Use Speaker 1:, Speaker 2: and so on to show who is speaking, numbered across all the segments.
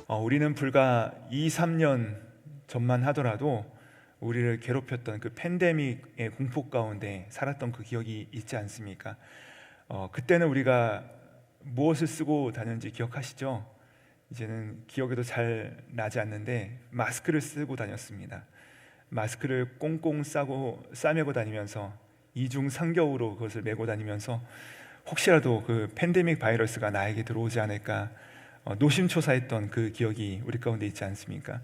Speaker 1: 우리는 불과 2, 3년 전만 하더라도 우리를 괴롭혔던 그 팬데믹의 공포 가운데 살았던 그 기억이 있지 않습니까? 그때는 우리가 무엇을 쓰고 다녔는지 기억하시죠? 이제는 기억에도 잘 나지 않는데 마스크를 쓰고 다녔습니다. 마스크를 꽁꽁 싸매고 다니면서 이중 상격으로 그것을 메고 다니면서 혹시라도 그 팬데믹 바이러스가 나에게 들어오지 않을까 노심초사했던 그 기억이 우리 가운데 있지 않습니까?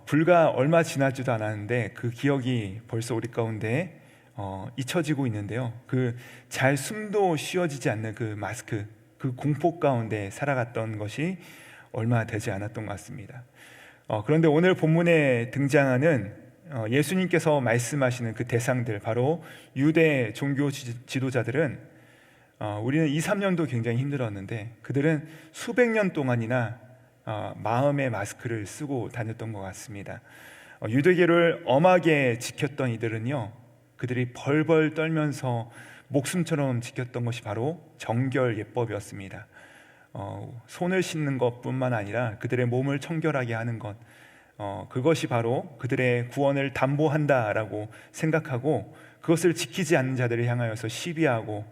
Speaker 1: 불과 얼마 지나지도 않았는데 그 기억이 벌써 우리 가운데 잊혀지고 있는데요. 그 잘 숨도 쉬어지지 않는 그 마스크, 그 공포 가운데 살아갔던 것이 얼마 되지 않았던 것 같습니다. 그런데 오늘 본문에 등장하는 예수님께서 말씀하시는 그 대상들, 바로 유대 종교 지도자들은 우리는 2, 3년도 굉장히 힘들었는데 그들은 수백 년 동안이나 마음의 마스크를 쓰고 다녔던 것 같습니다. 유대교를 엄하게 지켰던 이들은요, 그들이 벌벌 떨면서 목숨처럼 지켰던 것이 바로 정결 예법이었습니다. 손을 씻는 것뿐만 아니라 그들의 몸을 청결하게 하는 것, 그것이 바로 그들의 구원을 담보한다라고 생각하고 그것을 지키지 않는 자들을 향하여서 시비하고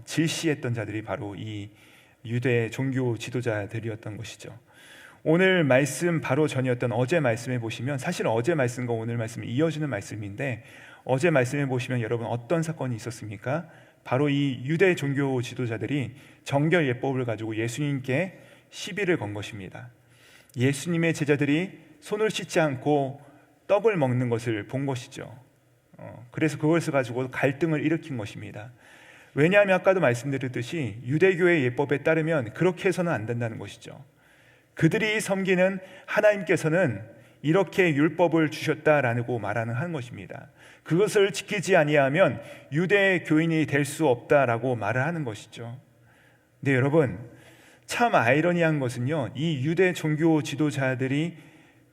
Speaker 1: 질시했던 자들이 바로 이 유대 종교 지도자들이었던 것이죠. 오늘 말씀 바로 전이었던 어제 말씀에 보시면, 사실 어제 말씀과 오늘 말씀을 이어주는 말씀인데, 어제 말씀에 보시면 여러분 어떤 사건이 있었습니까? 바로 이 유대 종교 지도자들이 정결 예법을 가지고 예수님께 시비를 건 것입니다. 예수님의 제자들이 손을 씻지 않고 떡을 먹는 것을 본 것이죠. 그래서 그것을 가지고 갈등을 일으킨 것입니다. 왜냐하면 아까도 말씀드렸듯이 유대교의 예법에 따르면 그렇게 해서는 안 된다는 것이죠. 그들이 섬기는 하나님께서는 이렇게 율법을 주셨다라고 말하는 것입니다. 그것을 지키지 아니하면 유대 교인이 될 수 없다라고 말을 하는 것이죠. 네, 여러분, 참 아이러니한 것은요, 이 유대 종교 지도자들이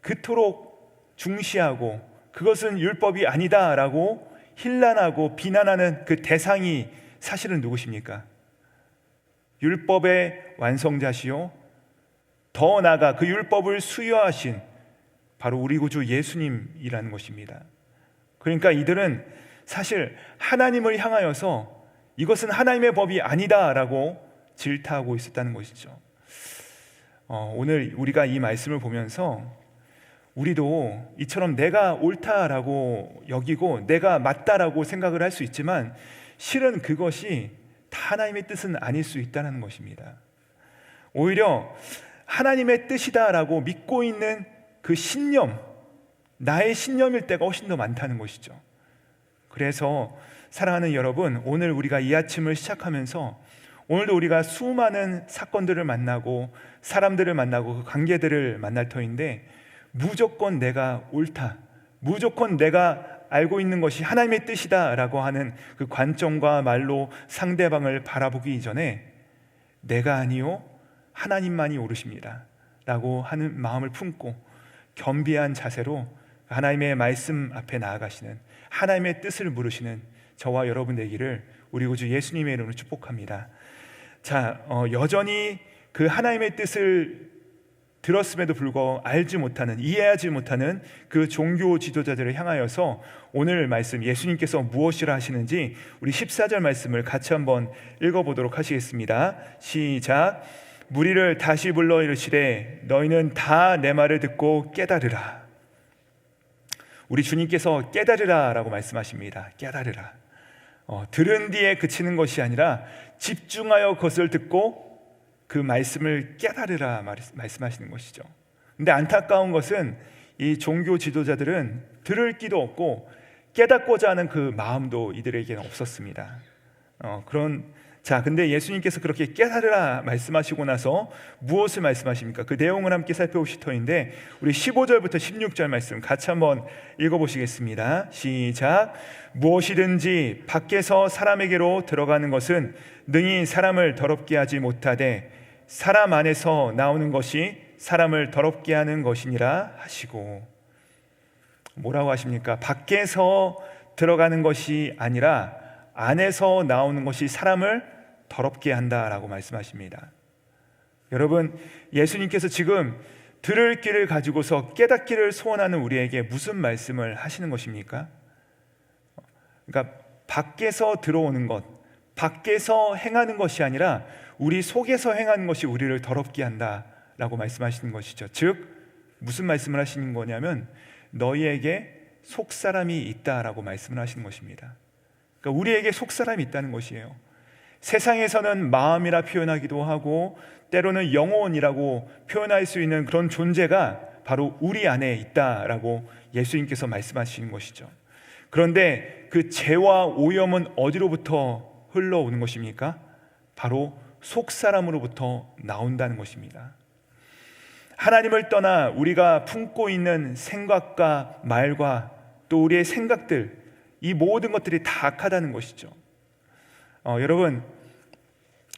Speaker 1: 그토록 중시하고 그것은 율법이 아니다라고 힐난하고 비난하는 그 대상이 사실은 누구십니까? 율법의 완성자시요, 더 나아가 그 율법을 수여하신 바로 우리 구주 예수님이라는 것입니다. 그러니까 이들은 사실 하나님을 향하여서 이것은 하나님의 법이 아니다라고 질타하고 있었다는 것이죠. 오늘 우리가 이 말씀을 보면서 우리도 이처럼 내가 옳다라고 여기고 내가 맞다라고 생각을 할 수 있지만 실은 그것이 다 하나님의 뜻은 아닐 수 있다는 것입니다. 오히려 하나님의 뜻이다라고 믿고 있는 그 신념, 나의 신념일 때가 훨씬 더 많다는 것이죠. 그래서 사랑하는 여러분, 오늘 우리가 이 아침을 시작하면서 오늘도 우리가 수많은 사건들을 만나고 사람들을 만나고 그 관계들을 만날 터인데, 무조건 내가 옳다, 무조건 내가 알고 있는 것이 하나님의 뜻이다 라고 하는 그 관점과 말로 상대방을 바라보기 이전에 내가 아니요 하나님만이 옳으십니다 라고 하는 마음을 품고 겸비한 자세로 하나님의 말씀 앞에 나아가시는, 하나님의 뜻을 물으시는 저와 여러분 되기를 우리 구주 예수님의 이름으로 축복합니다. 자, 여전히 그 하나님의 뜻을 들었음에도 불구하고 알지 못하는, 이해하지 못하는 그 종교 지도자들을 향하여서 오늘 말씀 예수님께서 무엇이라 하시는지 우리 14절 말씀을 같이 한번 읽어보도록 하시겠습니다. 시작. 무리를 다시 불러 이르시되 너희는 다 내 말을 듣고 깨달으라. 우리 주님께서 깨달으라 라고 말씀하십니다. 깨달으라. 들은 뒤에 그치는 것이 아니라 집중하여 그것을 듣고 그 말씀을 깨달으라 말씀하시는 것이죠. 근데 안타까운 것은 이 종교 지도자들은 들을 끼도 없고 깨닫고자 하는 그 마음도 이들에게는 없었습니다. 근데 예수님께서 그렇게 깨달으라 말씀하시고 나서 무엇을 말씀하십니까? 그 내용을 함께 살펴보실 터인데 우리 15절부터 16절 말씀 같이 한번 읽어보시겠습니다. 시작. 무엇이든지 밖에서 사람에게로 들어가는 것은 능히 사람을 더럽게 하지 못하되 사람 안에서 나오는 것이 사람을 더럽게 하는 것이니라 하시고, 뭐라고 하십니까? 밖에서 들어가는 것이 아니라 안에서 나오는 것이 사람을 더럽게 한다라고 말씀하십니다. 여러분, 예수님께서 지금 들을 귀를 가지고서 깨닫기를 소원하는 우리에게 무슨 말씀을 하시는 것입니까? 그러니까 밖에서 들어오는 것, 밖에서 행하는 것이 아니라 우리 속에서 행하는 것이 우리를 더럽게 한다라고 말씀하시는 것이죠. 즉 무슨 말씀을 하시는 거냐면 너희에게 속사람이 있다라고 말씀을 하시는 것입니다. 그러니까 우리에게 속사람이 있다는 것이에요. 세상에서는 마음이라 표현하기도 하고 때로는 영혼이라고 표현할 수 있는 그런 존재가 바로 우리 안에 있다라고 예수님께서 말씀하시는 것이죠. 그런데 그 죄와 오염은 어디로부터 흘러오는 것입니까? 바로 속사람으로부터 나온다는 것입니다. 하나님을 떠나 우리가 품고 있는 생각과 말과 또 우리의 생각들, 이 모든 것들이 다 악하다는 것이죠. 여러분,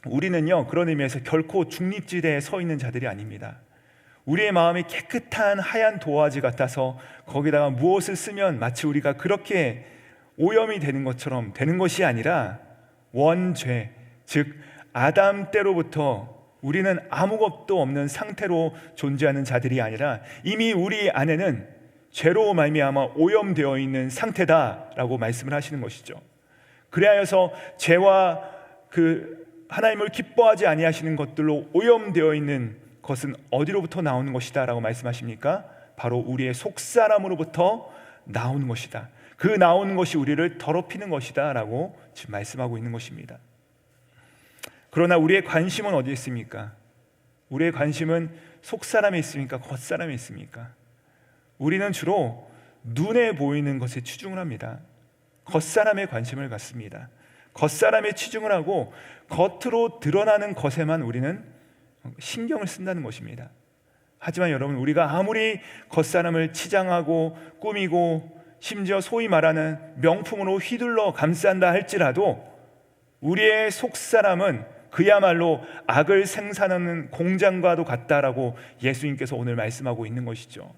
Speaker 1: 우리는요 그런 의미에서 결코 중립지대에 서 있는 자들이 아닙니다. 우리의 마음이 깨끗한 하얀 도화지 같아서 거기다가 무엇을 쓰면 마치 우리가 그렇게 오염이 되는 것처럼 되는 것이 아니라 원죄, 즉 아담 때로부터 우리는 아무것도 없는 상태로 존재하는 자들이 아니라 이미 우리 안에는 죄로 말미암아 오염되어 있는 상태다라고 말씀을 하시는 것이죠. 그리하여서 죄와 그 하나님을 기뻐하지 아니하시는 것들로 오염되어 있는 것은 어디로부터 나오는 것이다 라고 말씀하십니까? 바로 우리의 속사람으로부터 나오는 것이다. 그 나오는 것이 우리를 더럽히는 것이다 라고 지금 말씀하고 있는 것입니다. 그러나 우리의 관심은 어디에 있습니까? 우리의 관심은 속사람에 있습니까? 겉사람에 있습니까? 우리는 주로 눈에 보이는 것에 치중을 합니다. 겉사람에 관심을 갖습니다. 겉사람에 치중을 하고 겉으로 드러나는 것에만 우리는 신경을 쓴다는 것입니다. 하지만 여러분, 우리가 아무리 겉사람을 치장하고 꾸미고 심지어 소위 말하는 명품으로 휘둘러 감싼다 할지라도 우리의 속사람은 그야말로 악을 생산하는 공장과도 같다라고 예수님께서 오늘 말씀하고 있는 것이죠.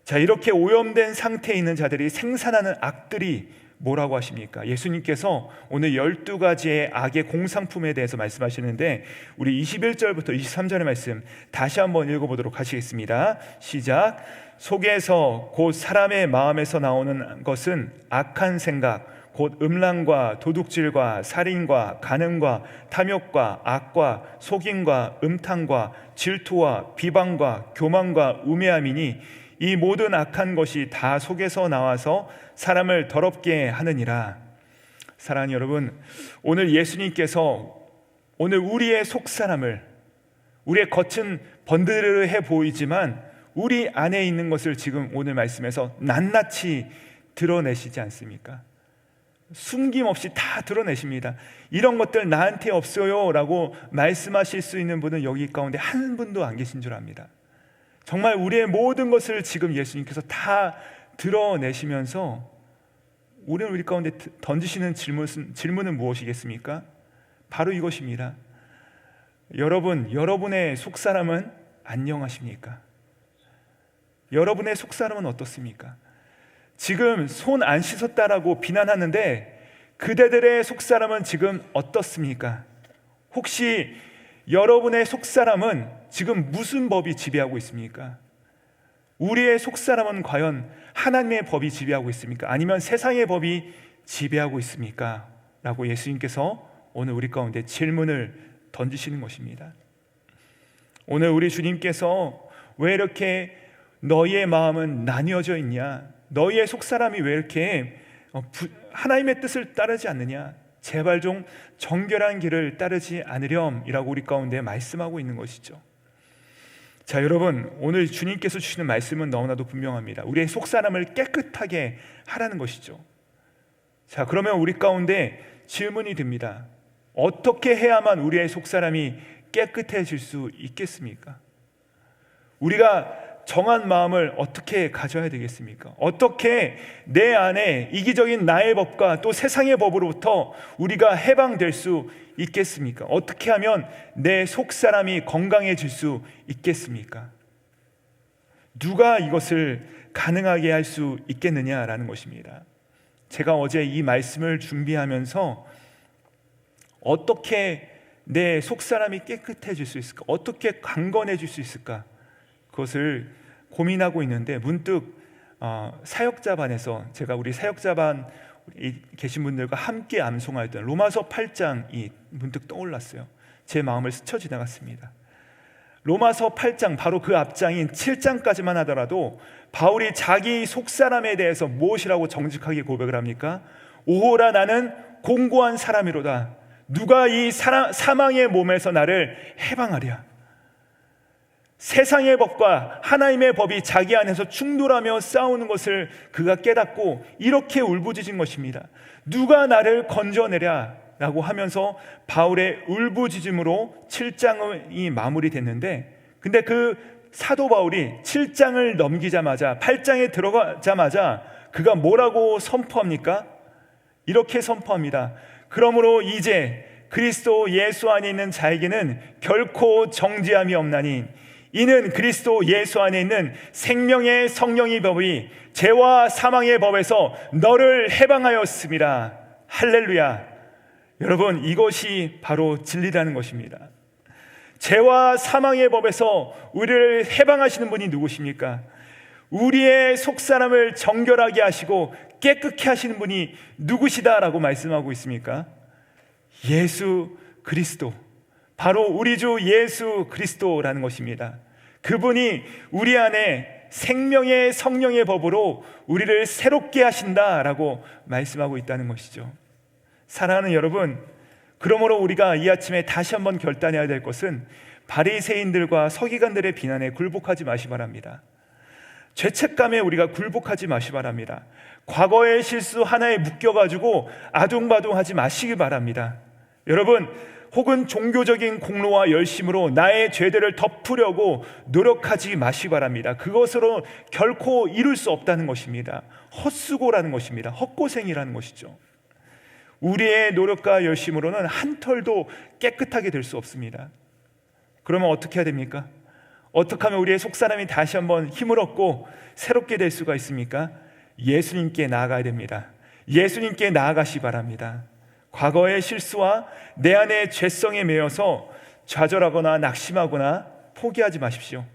Speaker 1: 자, 이렇게 오염된 상태에 있는 자들이 생산하는 악들이 뭐라고 하십니까? 예수님께서 오늘 12가지의 악의 공상품에 대해서 말씀하시는데 우리 21절부터 23절의 말씀 다시 한번 읽어보도록 하시겠습니다. 시작. 속에서 곧 사람의 마음에서 나오는 것은 악한 생각, 곧 음란과 도둑질과 살인과 간음과 탐욕과 악과 속임과 음탕과 질투와 비방과 교만과 우매함이니 이 모든 악한 것이 다 속에서 나와서 사람을 더럽게 하느니라. 사랑하는 여러분, 오늘 예수님께서 오늘 우리의 속사람을, 우리의 겉은 번드르해 보이지만 우리 안에 있는 것을 지금 오늘 말씀에서 낱낱이 드러내시지 않습니까? 숨김없이 다 드러내십니다. 이런 것들 나한테 없어요 라고 말씀하실 수 있는 분은 여기 가운데 한 분도 안 계신 줄 압니다. 정말 우리의 모든 것을 지금 예수님께서 다 드러내시면서 우리 가운데 던지시는 질문은 무엇이겠습니까? 바로 이것입니다. 여러분의 속사람은 안녕하십니까? 여러분의 속사람은 어떻습니까? 지금 손 안 씻었다라고 비난하는데 그대들의 속사람은 지금 어떻습니까? 혹시 여러분의 속사람은 지금 무슨 법이 지배하고 있습니까? 우리의 속사람은 과연 하나님의 법이 지배하고 있습니까? 아니면 세상의 법이 지배하고 있습니까? 라고 예수님께서 오늘 우리 가운데 질문을 던지시는 것입니다. 오늘 우리 주님께서 왜 이렇게 너희의 마음은 나뉘어져 있냐? 너희의 속사람이 왜 이렇게 하나님의 뜻을 따르지 않느냐? 제발 좀 정결한 길을 따르지 않으렴이라고 우리 가운데 말씀하고 있는 것이죠. 자, 여러분, 오늘 주님께서 주시는 말씀은 너무나도 분명합니다. 우리의 속사람을 깨끗하게 하라는 것이죠. 자, 그러면 우리 가운데 질문이 듭니다. 어떻게 해야만 우리의 속사람이 깨끗해질 수 있겠습니까? 우리가 정한 마음을 어떻게 가져야 되겠습니까? 어떻게 내 안에 이기적인 나의 법과 또 세상의 법으로부터 우리가 해방될 수 있겠습니까? 어떻게 하면 내 속사람이 건강해질 수 있겠습니까? 누가 이것을 가능하게 할 수 있겠느냐라는 것입니다. 제가 어제 이 말씀을 준비하면서 어떻게 내 속사람이 깨끗해질 수 있을까? 어떻게 강건해질 수 있을까? 그것을 고민하고 있는데 문득 사역자반에서 제가 우리 사역자반 계신 분들과 함께 암송하였던 로마서 8장이 문득 떠올랐어요. 제 마음을 스쳐 지나갔습니다. 로마서 8장, 바로 그 앞장인 7장까지만 하더라도 바울이 자기 속사람에 대해서 무엇이라고 정직하게 고백을 합니까? 오호라, 나는 공고한 사람이로다. 누가 이 사망의 몸에서 나를 해방하랴. 세상의 법과 하나님의 법이 자기 안에서 충돌하며 싸우는 것을 그가 깨닫고 이렇게 울부짖은 것입니다. 누가 나를 건져내랴 라고 하면서 바울의 울부짖음으로 7장이 마무리됐는데, 근데 그 사도 바울이 7장을 넘기자마자 8장에 들어가자마자 그가 뭐라고 선포합니까? 이렇게 선포합니다. 그러므로 이제 그리스도 예수 안에 있는 자에게는 결코 정죄함이 없나니 이는 그리스도 예수 안에 있는 생명의 성령의 법이 죄와 사망의 법에서 너를 해방하였습니다. 할렐루야. 여러분, 이것이 바로 진리라는 것입니다. 죄와 사망의 법에서 우리를 해방하시는 분이 누구십니까? 우리의 속사람을 정결하게 하시고 깨끗게 하시는 분이 누구시다라고 말씀하고 있습니까? 예수 그리스도, 바로 우리 주 예수 그리스도라는 것입니다. 그분이 우리 안에 생명의 성령의 법으로 우리를 새롭게 하신다라고 말씀하고 있다는 것이죠. 사랑하는 여러분, 그러므로 우리가 이 아침에 다시 한번 결단해야 될 것은 바리새인들과 서기관들의 비난에 굴복하지 마시 바랍니다. 죄책감에 우리가 굴복하지 마시 바랍니다. 과거의 실수 하나에 묶여가지고 아둥바둥하지 마시기 바랍니다. 여러분, 혹은 종교적인 공로와 열심으로 나의 죄들을 덮으려고 노력하지 마시기 바랍니다. 그것으로 결코 이룰 수 없다는 것입니다. 헛수고라는 것입니다. 헛고생이라는 것이죠. 우리의 노력과 열심으로는 한 털도 깨끗하게 될 수 없습니다. 그러면 어떻게 해야 됩니까? 어떻게 하면 우리의 속사람이 다시 한번 힘을 얻고 새롭게 될 수가 있습니까? 예수님께 나아가야 됩니다. 예수님께 나아가시 바랍니다. 과거의 실수와 내 안의 죄성에 매여서 좌절하거나 낙심하거나 포기하지 마십시오.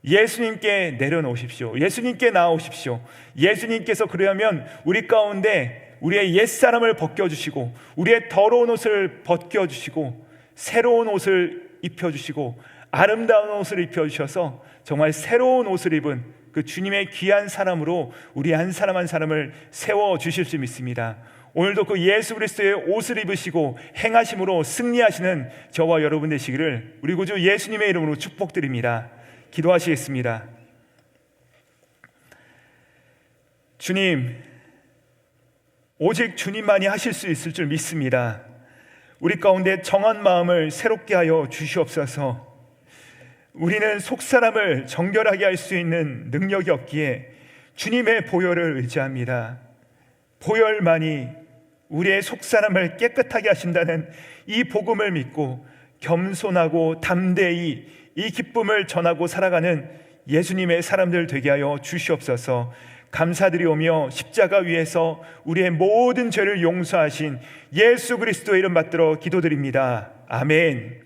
Speaker 1: 예수님께 내려놓으십시오. 예수님께 나아오십시오. 예수님께서 그러면 우리 가운데 우리의 옛사람을 벗겨주시고 우리의 더러운 옷을 벗겨주시고 새로운 옷을 입혀주시고 아름다운 옷을 입혀주셔서 정말 새로운 옷을 입은 그 주님의 귀한 사람으로 우리 한 사람 한 사람을 세워주실 수 믿습니다. 오늘도 그 예수 그리스도의 옷을 입으시고 행하심으로 승리하시는 저와 여러분 되시기를 우리 구주 예수님의 이름으로 축복드립니다. 기도하시겠습니다. 주님, 오직 주님만이 하실 수 있을 줄 믿습니다. 우리 가운데 정한 마음을 새롭게 하여 주시옵소서. 우리는 속사람을 정결하게 할 수 있는 능력이 없기에 주님의 보혈을 의지합니다. 보혈만이 우리의 속사람을 깨끗하게 하신다는 이 복음을 믿고 겸손하고 담대히 이 기쁨을 전하고 살아가는 예수님의 사람들 되게 하여 주시옵소서. 감사드리오며 십자가 위에서 우리의 모든 죄를 용서하신 예수 그리스도의 이름 받들어 기도드립니다. 아멘.